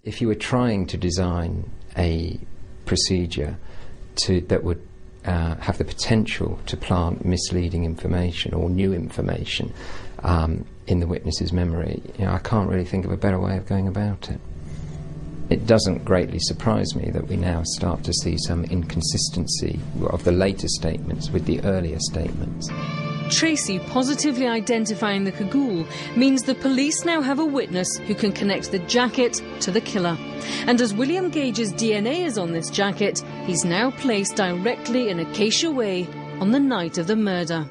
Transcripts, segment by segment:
If you were trying to design a procedure that would have the potential to plant misleading information or new information in the witness's memory, I can't really think of a better way of going about it. It doesn't greatly surprise me that we now start to see some inconsistency of the later statements with the earlier statements. Tracy positively identifying the cagoule means the police now have a witness who can connect the jacket to the killer. And as William Gage's DNA is on this jacket, he's now placed directly in Acacia Way on the night of the murder.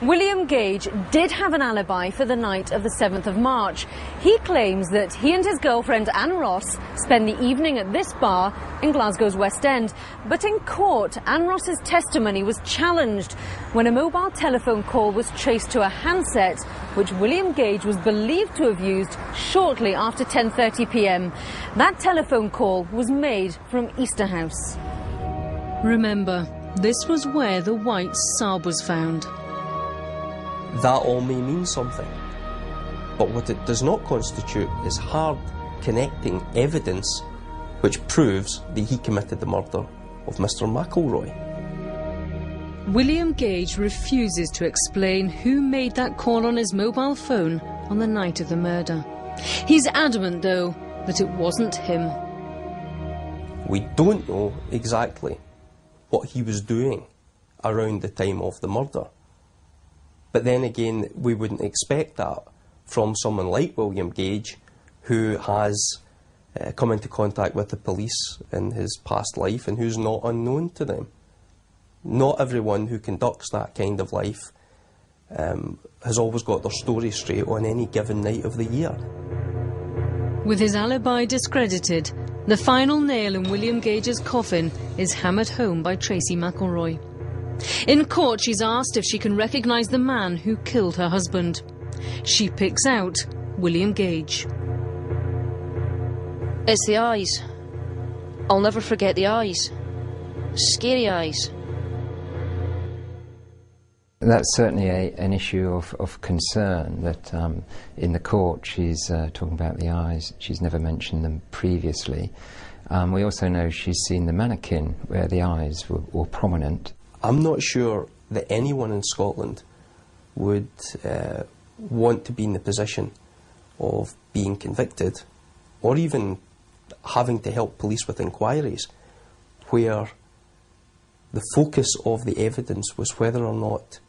William Gage did have an alibi for the night of the 7th of March. He claims that he and his girlfriend Anne Ross spent the evening at this bar in Glasgow's West End. But in court, Anne Ross's testimony was challenged when a mobile telephone call was traced to a handset which William Gage was believed to have used shortly after 10:30 p.m. That telephone call was made from Easterhouse. Remember, this was where the white Saab was found. That all may mean something, but what it does not constitute is hard connecting evidence which proves that he committed the murder of Mr. McElroy. William Gage refuses to explain who made that call on his mobile phone on the night of the murder. He's adamant, though, that it wasn't him. We don't know exactly what he was doing around the time of the murder. But then again, we wouldn't expect that from someone like William Gage, who has come into contact with the police in his past life and who's not unknown to them. Not everyone who conducts that kind of life has always got their story straight on any given night of the year. With his alibi discredited, the final nail in William Gage's coffin is hammered home by Tracy McElroy. In court, she's asked if she can recognise the man who killed her husband. She picks out William Gage. It's the eyes. I'll never forget the eyes. Scary eyes. That's certainly an issue of concern, that in the court she's talking about the eyes. She's never mentioned them previously. We also know she's seen the mannequin where the eyes were prominent. I'm not sure that anyone in Scotland would want to be in the position of being convicted or even having to help police with inquiries where the focus of the evidence was whether or not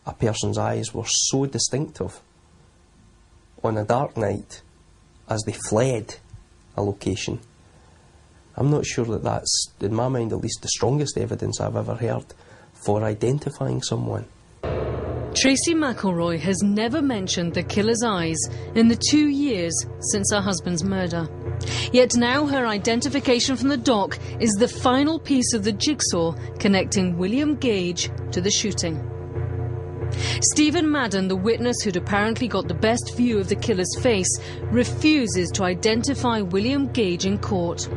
a person's eyes were so distinctive on a dark night as they fled a location. I'm not sure that that's, in my mind at least, the strongest evidence I've ever heard for identifying someone. Tracy McElroy has never mentioned the killer's eyes in the 2 years since her husband's murder. Yet now her identification from the dock is the final piece of the jigsaw connecting William Gage to the shooting. Stephen Madden, the witness who'd apparently got the best view of the killer's face, refuses to identify William Gage in court.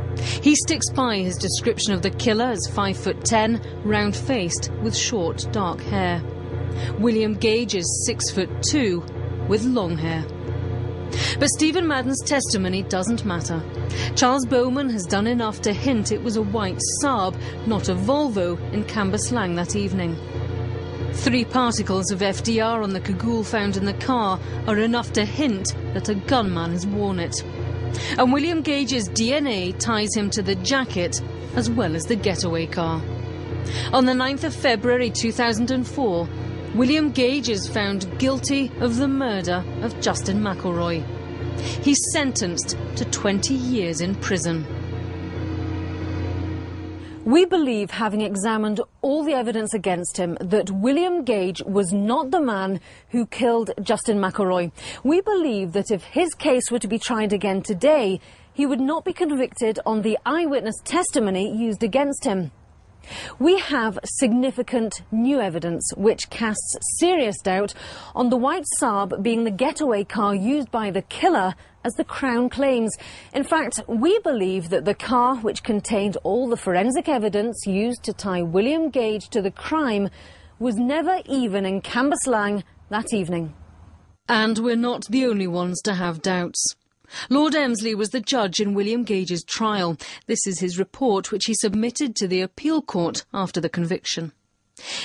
He sticks by his description of the killer as 5'10", round-faced, with short, dark hair. William Gage is 6'2", with long hair. But Stephen Madden's testimony doesn't matter. Charles Bowman has done enough to hint it was a white Saab, not a Volvo, in Cambuslang that evening. 3 particles of FDR on the cagoule found in the car are enough to hint that a gunman has worn it. And William Gage's DNA ties him to the jacket as well as the getaway car. On the 9th of February 2004, William Gage is found guilty of the murder of Justin McElroy. He's sentenced to 20 years in prison. We believe, having examined all the evidence against him, that William Gage was not the man who killed Justin McElroy. We believe that if his case were to be tried again today, he would not be convicted on the eyewitness testimony used against him. We have significant new evidence which casts serious doubt on the white Saab being the getaway car used by the killer, as the Crown claims. In fact, we believe that the car, which contained all the forensic evidence used to tie William Gage to the crime, was never even in Cambuslang that evening. And we're not the only ones to have doubts. Lord Emsley was the judge in William Gage's trial. This is his report, which he submitted to the appeal court after the conviction.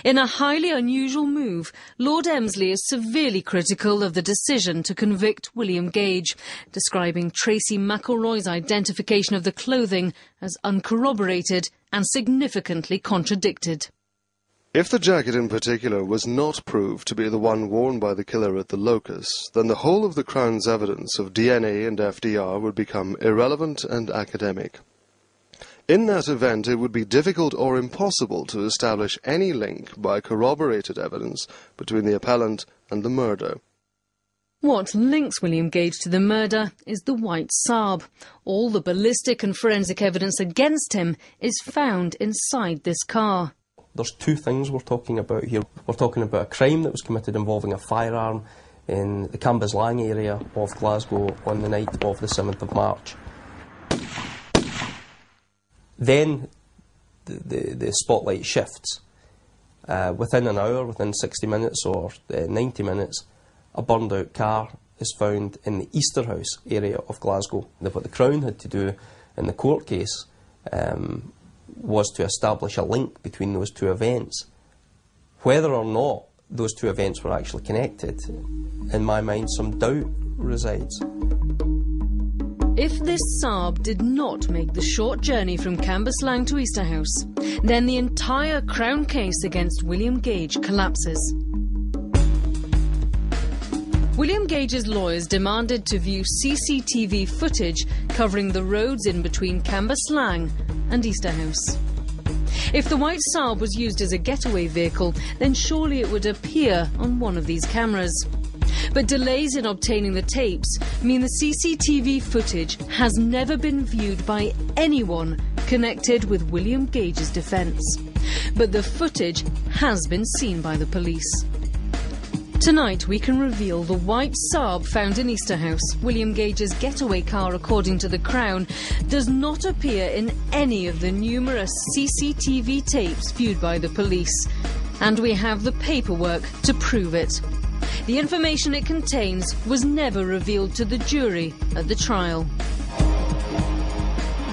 In a highly unusual move, Lord Emsley is severely critical of the decision to convict William Gage, describing Tracy McElroy's identification of the clothing as uncorroborated and significantly contradicted. If the jacket in particular was not proved to be the one worn by the killer at the locus, then the whole of the Crown's evidence of DNA and FDR would become irrelevant and academic. In that event, it would be difficult or impossible to establish any link by corroborated evidence between the appellant and the murder. What links William Gage to the murder is the white Saab. All the ballistic and forensic evidence against him is found inside this car. There's two things we're talking about here. We're talking about a crime that was committed involving a firearm in the Cambuslang area of Glasgow on the night of the 7th of March. Then the spotlight shifts. Within an hour, within 60 minutes or 90 minutes, a burned out car is found in the Easterhouse area of Glasgow. What the Crown had to do in the court case was to establish a link between those two events. Whether or not those two events were actually connected, in my mind, some doubt resides. If this Saab did not make the short journey from Cambuslang to Easterhouse, then the entire Crown case against William Gage collapses. William Gage's lawyers demanded to view CCTV footage covering the roads in between Cambuslang and Easterhouse. If the white Saab was used as a getaway vehicle, then surely it would appear on one of these cameras. But delays in obtaining the tapes mean the CCTV footage has never been viewed by anyone connected with William Gage's defence. But the footage has been seen by the police. Tonight we can reveal the white Saab found in Easterhouse, William Gage's getaway car according to the Crown, does not appear in any of the numerous CCTV tapes viewed by the police. And we have the paperwork to prove it. The information it contains was never revealed to the jury at the trial.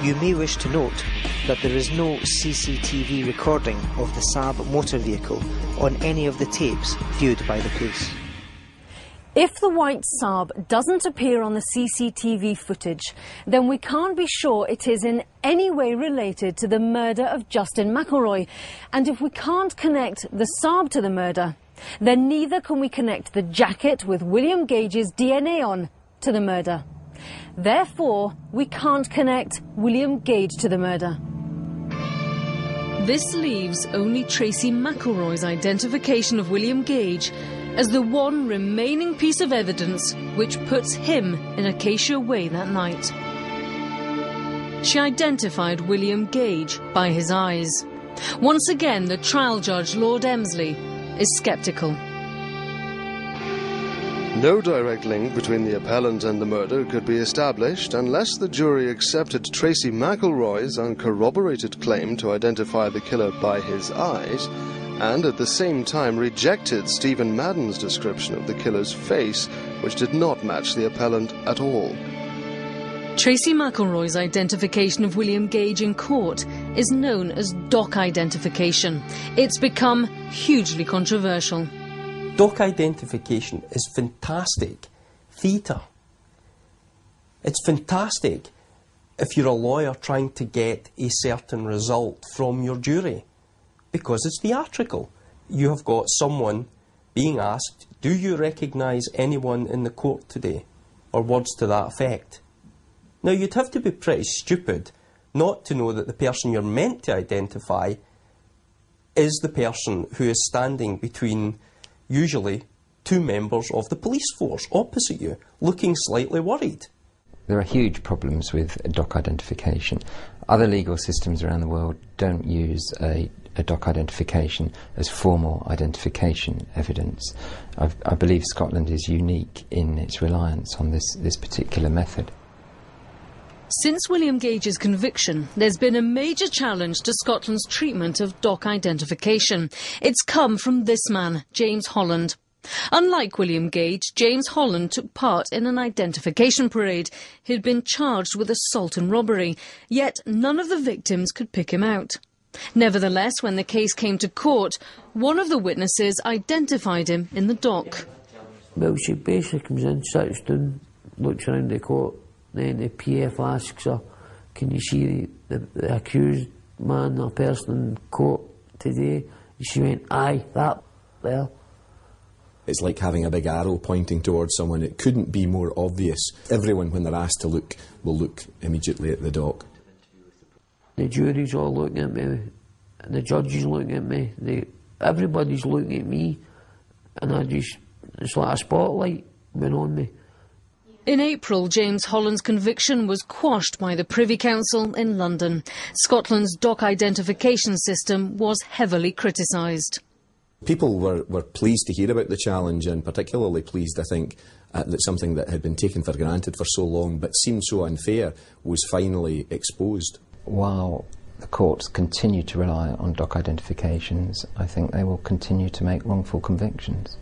You may wish to note that there is no CCTV recording of the Saab motor vehicle on any of the tapes viewed by the police. If the white Saab doesn't appear on the CCTV footage, then we can't be sure it is in any way related to the murder of Justin McElroy. And if we can't connect the Saab to the murder, then neither can we connect the jacket with William Gage's DNA on to the murder. Therefore, we can't connect William Gage to the murder. This leaves only Tracy McElroy's identification of William Gage as the one remaining piece of evidence which puts him in Acacia Way that night. She identified William Gage by his eyes. Once again, the trial judge, Lord Emsley, is sceptical. No direct link between the appellant and the murder could be established unless the jury accepted Tracy McElroy's uncorroborated claim to identify the killer by his eyes, and at the same time rejected Stephen Madden's description of the killer's face, which did not match the appellant at all. Tracy McElroy's identification of William Gage in court is known as doc identification. It's become hugely controversial. Doc identification is fantastic theatre. It's fantastic if you're a lawyer trying to get a certain result from your jury, because it's theatrical. You have got someone being asked, do you recognise anyone in the court today? Or words to that effect. Now, you'd have to be pretty stupid not to know that the person you're meant to identify is the person who is standing between, usually, two members of the police force opposite you, looking slightly worried. There are huge problems with doc identification. Other legal systems around the world don't use a doc identification as formal identification evidence. I believe Scotland is unique in its reliance on this particular method. Since William Gage's conviction, there's been a major challenge to Scotland's treatment of doc identification. It's come from this man, James Holland. Unlike William Gage, James Holland took part in an identification parade. He'd been charged with assault and robbery, yet none of the victims could pick him out. Nevertheless, when the case came to court, one of the witnesses identified him in the dock. Well, she basically comes in, sits down, looks around the court, then the PF asks her, can you see the accused man or person in court today? And she went, aye, that there. It's like having a big arrow pointing towards someone. It couldn't be more obvious. Everyone, when they're asked to look, will look immediately at the dock. The jury's all looking at me, the judge is looking at me, everybody's looking at me, and it's like a spotlight went on me. In April, James Holland's conviction was quashed by the Privy Council in London. Scotland's dock identification system was heavily criticised. People were pleased to hear about the challenge, and particularly pleased, I think, that something that had been taken for granted for so long but seemed so unfair was finally exposed. While the courts continue to rely on dock identifications, I think they will continue to make wrongful convictions.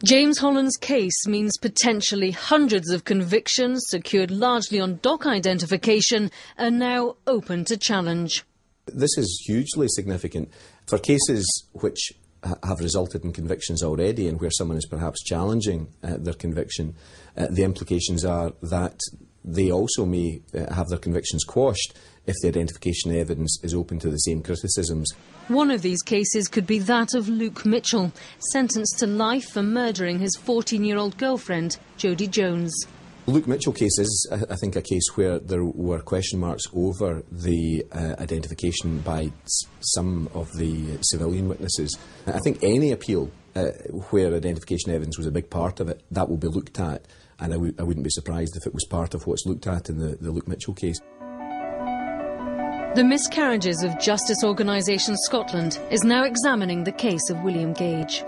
James Holland's case means potentially hundreds of convictions secured largely on dock identification are now open to challenge. This is hugely significant for cases which have resulted in convictions already and where someone is perhaps challenging their conviction. The implications are that they also may have their convictions quashed if the identification evidence is open to the same criticisms. One of these cases could be that of Luke Mitchell, sentenced to life for murdering his 14-year-old girlfriend, Jodie Jones. The Luke Mitchell case is, I think, a case where there were question marks over the identification by some of the civilian witnesses. I think any appeal where identification evidence was a big part of it, that will be looked at, and I wouldn't be surprised if it was part of what's looked at in the Luke Mitchell case. The Miscarriages of Justice Organisation Scotland is now examining the case of William Gage.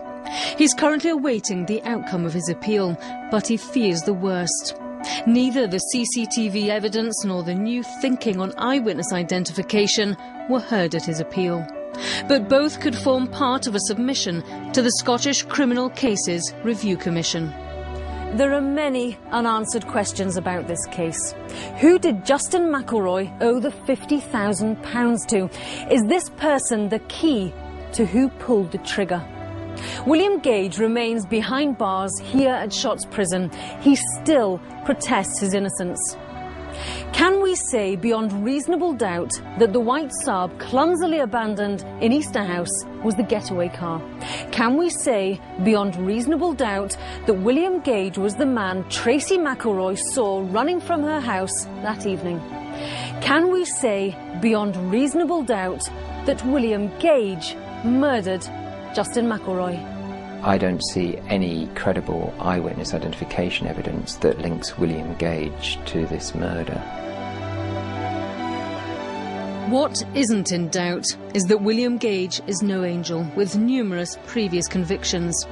He's currently awaiting the outcome of his appeal, but he fears the worst. Neither the CCTV evidence nor the new thinking on eyewitness identification were heard at his appeal. But both could form part of a submission to the Scottish Criminal Cases Review Commission. There are many unanswered questions about this case. Who did Justin McElroy owe the £50,000 to? Is this person the key to who pulled the trigger? William Gage remains behind bars here at Shotts Prison. He still protests his innocence. Can we say beyond reasonable doubt that the white Saab clumsily abandoned in Easterhouse was the getaway car? Can we say beyond reasonable doubt that William Gage was the man Tracy McElroy saw running from her house that evening? Can we say beyond reasonable doubt that William Gage murdered Justin McElroy? I don't see any credible eyewitness identification evidence that links William Gage to this murder. What isn't in doubt is that William Gage is no angel with numerous previous convictions.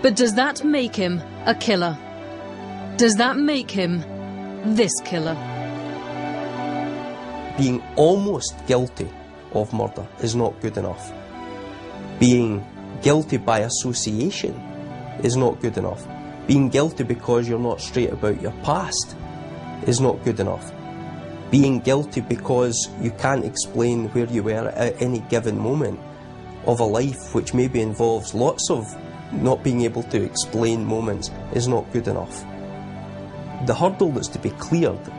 But does that make him a killer? Does that make him this killer? Being almost guilty of murder is not good enough. Being guilty by association is not good enough. Being guilty because you're not straight about your past is not good enough. Being guilty because you can't explain where you were at any given moment of a life which maybe involves lots of not being able to explain moments is not good enough. The hurdle that's to be cleared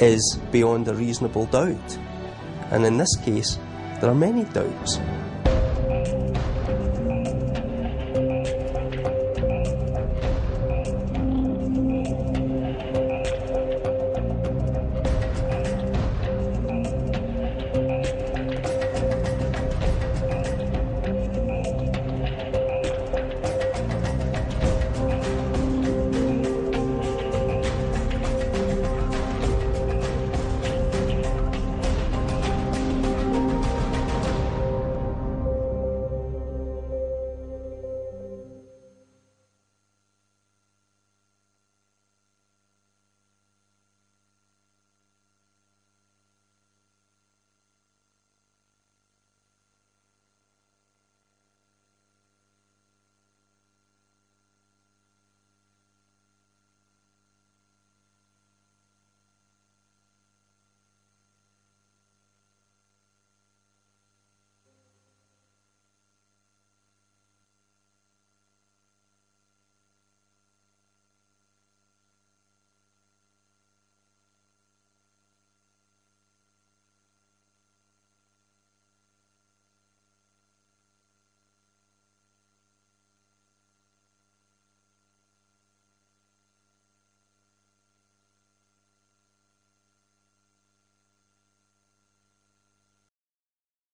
is beyond a reasonable doubt. And in this case, there are many doubts.